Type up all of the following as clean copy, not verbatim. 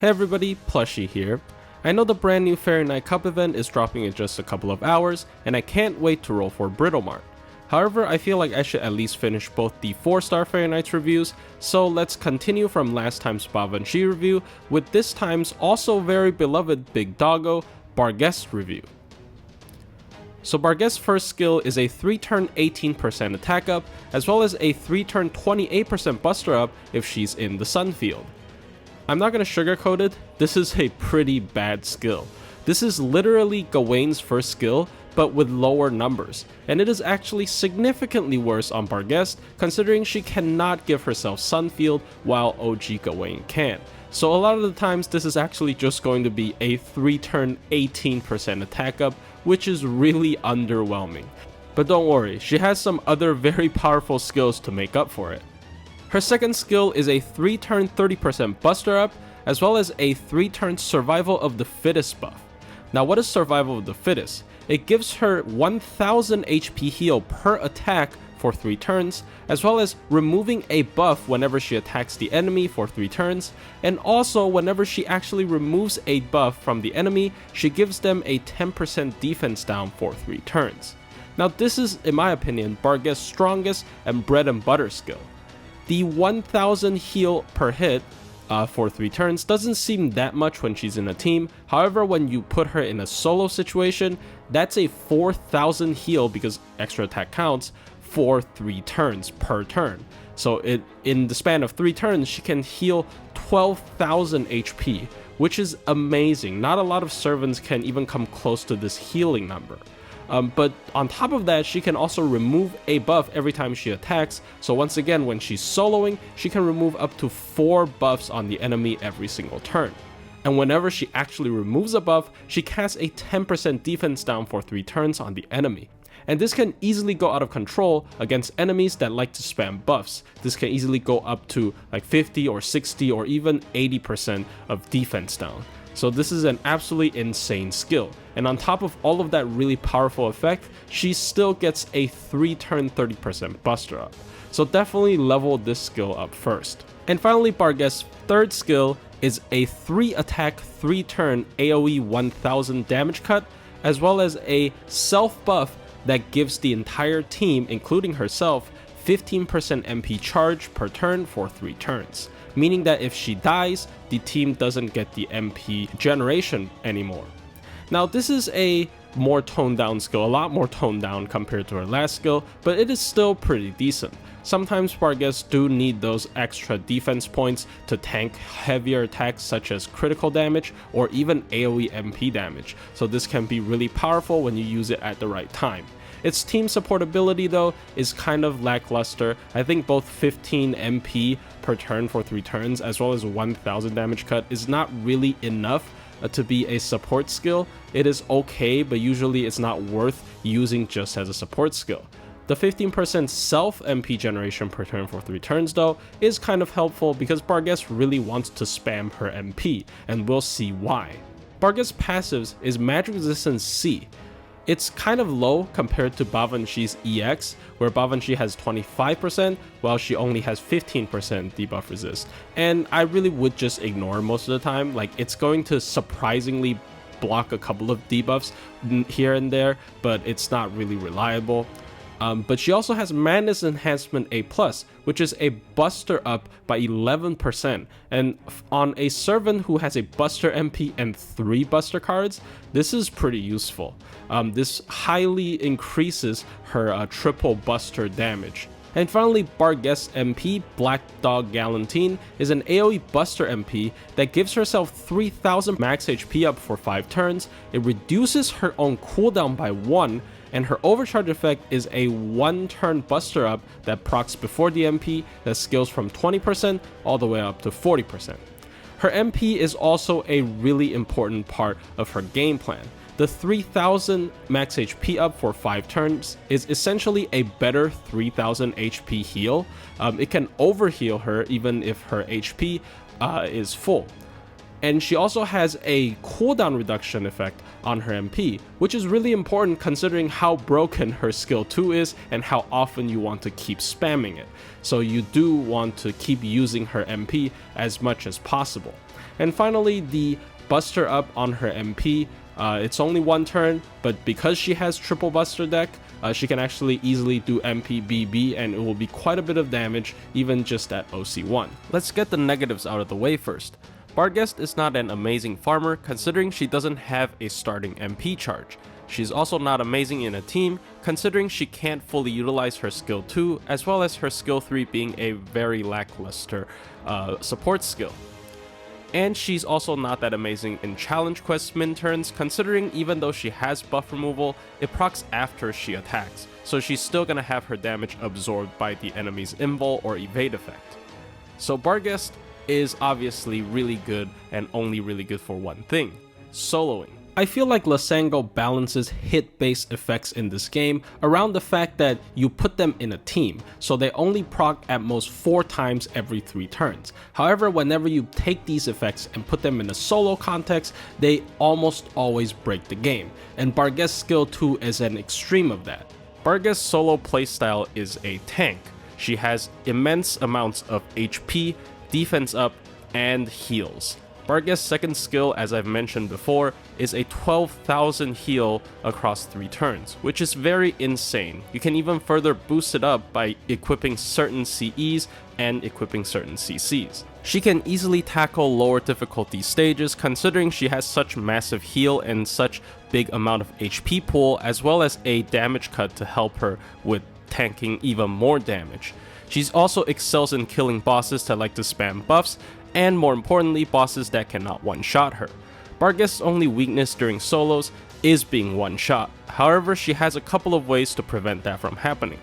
Hey everybody, Plushie here. I know the brand new Fairy Night Cup event is dropping in just a couple of hours, and I can't wait to roll for Britomart. However, I feel like I should at least finish both the 4-star Fairy Nights reviews, so let's continue from last time's Bavanchi review with this time's also very beloved Big Doggo, Barghest review. So Barghest's first skill is a 3-turn 18% attack up, as well as a 3-turn 28% buster up if she's in the Sun field. I'm not going to sugarcoat it, this is a pretty bad skill. This is literally Gawain's first skill, but with lower numbers, and it is actually significantly worse on Barghest, considering she cannot give herself Sun field while OG Gawain can. So a lot of the times this is actually just going to be a 3-turn 18% attack up, which is really underwhelming. But don't worry, she has some other very powerful skills to make up for it. Her second skill is a 3-turn 30% buster up, as well as a 3-turn survival of the fittest buff. Now what is survival of the fittest? It gives her 1000 HP heal per attack for 3 turns, as well as removing a buff whenever she attacks the enemy for 3 turns, and also whenever she actually removes a buff from the enemy, she gives them a 10% defense down for 3 turns. Now this is, in my opinion, Barghest's strongest and bread and butter skill. The 1000 heal per hit for 3 turns doesn't seem that much when she's in a team. However, when you put her in a solo situation, that's a 4000 heal because extra attack counts for 3 turns per turn. So in the span of 3 turns, she can heal 12,000 HP, which is amazing. Not a lot of servants can even come close to this healing number. But on top of that, she can also remove a buff every time she attacks, so once again, when she's soloing, she can remove up to 4 buffs on the enemy every single turn. And whenever she actually removes a buff, she casts a 10% defense down for 3 turns on the enemy. And this can easily go out of control against enemies that like to spam buffs. This can easily go up to like 50 or 60 or even 80% of defense down. So this is an absolutely insane skill, and on top of all of that really powerful effect, she still gets a 3-turn 30% buster up. So definitely level this skill up first. And finally, Barghest's third skill is a 3-attack 3-turn AoE 1000 damage cut, as well as a self buff that gives the entire team, including herself, 15% MP charge per turn for 3 turns. Meaning that if she dies, the team doesn't get the MP generation anymore. Now this is a more toned down skill, a lot more toned down compared to her last skill, but it is still pretty decent. Sometimes Barghest do need those extra defense points to tank heavier attacks such as critical damage or even AoE MP damage, so this can be really powerful when you use it at the right time. Its team supportability though is kind of lackluster. I think both 15 MP per turn for 3 turns as well as 1000 damage cut is not really enough to be a support skill. It is okay, but usually it's not worth using just as a support skill. The 15% self MP generation per turn for 3 turns though is kind of helpful because Barghest really wants to spam her MP, and we'll see why. Barghest's passives is Magic Resistance C. It's kind of low compared to Bavanchi's EX, where Bavanchi has 25%, while she only has 15% debuff resist. And I really would just ignore most of the time. Like, it's going to surprisingly block a couple of debuffs here and there, but it's not really reliable. But she also has Madness Enhancement A+, which is a buster up by 11%, and on a servant who has a buster MP and 3 buster cards, this is pretty useful. This highly increases her triple buster damage. And finally, Barghest MP, Black Dog Galantine, is an AoE buster MP that gives herself 3000 max HP up for 5 turns, it reduces her own cooldown by 1, and her overcharge effect is a 1-turn buster up that procs before the MP that scales from 20% all the way up to 40%. Her MP is also a really important part of her game plan. The 3000 max HP up for 5 turns is essentially a better 3000 HP heal. It can overheal her even if her HP is full. And she also has a cooldown reduction effect on her MP, which is really important considering how broken her skill 2 is and how often you want to keep spamming it. So you do want to keep using her MP as much as possible. And finally, the Buster Up on her MP. It's only one turn, but because she has triple Buster deck, she can actually easily do MP BB, and it will be quite a bit of damage even just at OC1. Let's get the negatives out of the way first. Barghest is not an amazing farmer considering she doesn't have a starting MP charge. She's also not amazing in a team considering she can't fully utilize her skill 2 as well as her skill 3 being a very lackluster support skill. And she's also not that amazing in challenge quest min turns considering even though she has buff removal, it procs after she attacks, so she's still gonna have her damage absorbed by the enemy's invul or evade effect. So Barghest is obviously really good and only really good for one thing: soloing. I feel like Lysango balances hit-based effects in this game around the fact that you put them in a team, so they only proc at most 4 times every 3 turns. However, whenever you take these effects and put them in a solo context, they almost always break the game, and Barghest's skill 2 is an extreme of that. Barghest's solo playstyle is a tank. She has immense amounts of HP, defense up, and heals. Barghest's second skill, as I've mentioned before, is a 12,000 heal across 3 turns, which is very insane. You can even further boost it up by equipping certain CEs and equipping certain CCs. She can easily tackle lower difficulty stages considering she has such massive heal and such big amount of HP pool, as well as a damage cut to help her with tanking even more damage. She also excels in killing bosses that like to spam buffs, and more importantly, bosses that cannot one-shot her. Barghest's only weakness during solos is being one-shot, however she has a couple of ways to prevent that from happening.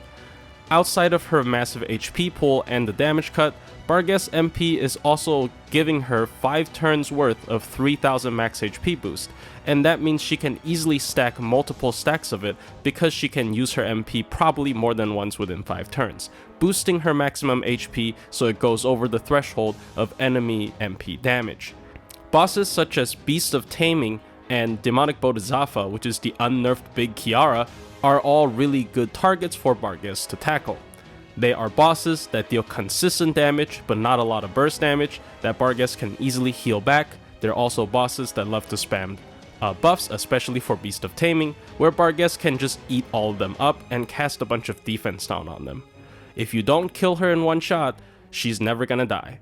Outside of her massive HP pool and the damage cut, Barghest's MP is also giving her 5 turns worth of 3000 max HP boost, and that means she can easily stack multiple stacks of it because she can use her MP probably more than once within 5 turns, boosting her maximum HP so it goes over the threshold of enemy MP damage. Bosses such as Beast of Taming and Demonic Bodhisattva, which is the unnerfed Big Kiara, are all really good targets for Barghest to tackle. They are bosses that deal consistent damage but not a lot of burst damage that Barghest can easily heal back. They're also bosses that love to spam buffs, especially for Beast of Taming, where Barghest can just eat all of them up and cast a bunch of defense down on them. If you don't kill her in one shot, she's never gonna die.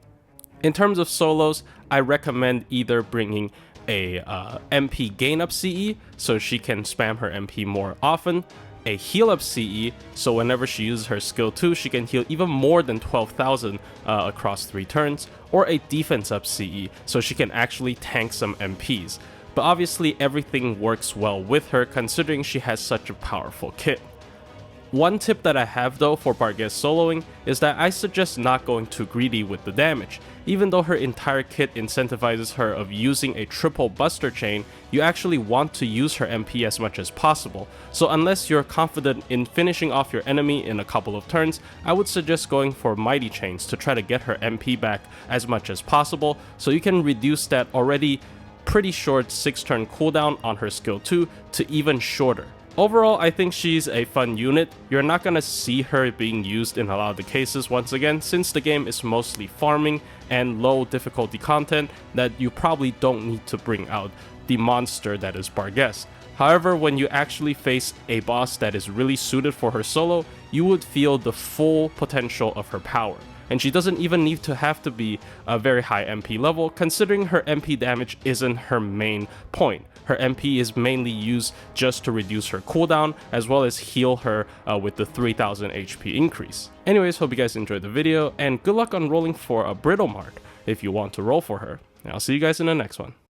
In terms of solos, I recommend either bringing a MP gain up CE so she can spam her MP more often, a heal up CE so whenever she uses her skill 2 she can heal even more than 12,000 across 3 turns, or a defense up CE so she can actually tank some MPs. But obviously everything works well with her considering she has such a powerful kit. One tip that I have though for Barghest soloing is that I suggest not going too greedy with the damage. Even though her entire kit incentivizes her of using a triple buster chain, you actually want to use her MP as much as possible. So unless you're confident in finishing off your enemy in a couple of turns, I would suggest going for mighty chains to try to get her MP back as much as possible so you can reduce that already pretty short 6-turn cooldown on her skill 2 to even shorter. Overall, I think she's a fun unit. You're not gonna see her being used in a lot of the cases once again, since the game is mostly farming and low difficulty content that you probably don't need to bring out the monster that is Barghest. However, when you actually face a boss that is really suited for her solo, you would feel the full potential of her power. And she doesn't even need to have to be a very high MP level, considering her MP damage isn't her main point. Her MP is mainly used just to reduce her cooldown, as well as heal her with the 3000 HP increase. Anyways, hope you guys enjoyed the video, and good luck on rolling for a Britomart if you want to roll for her. And I'll see you guys in the next one.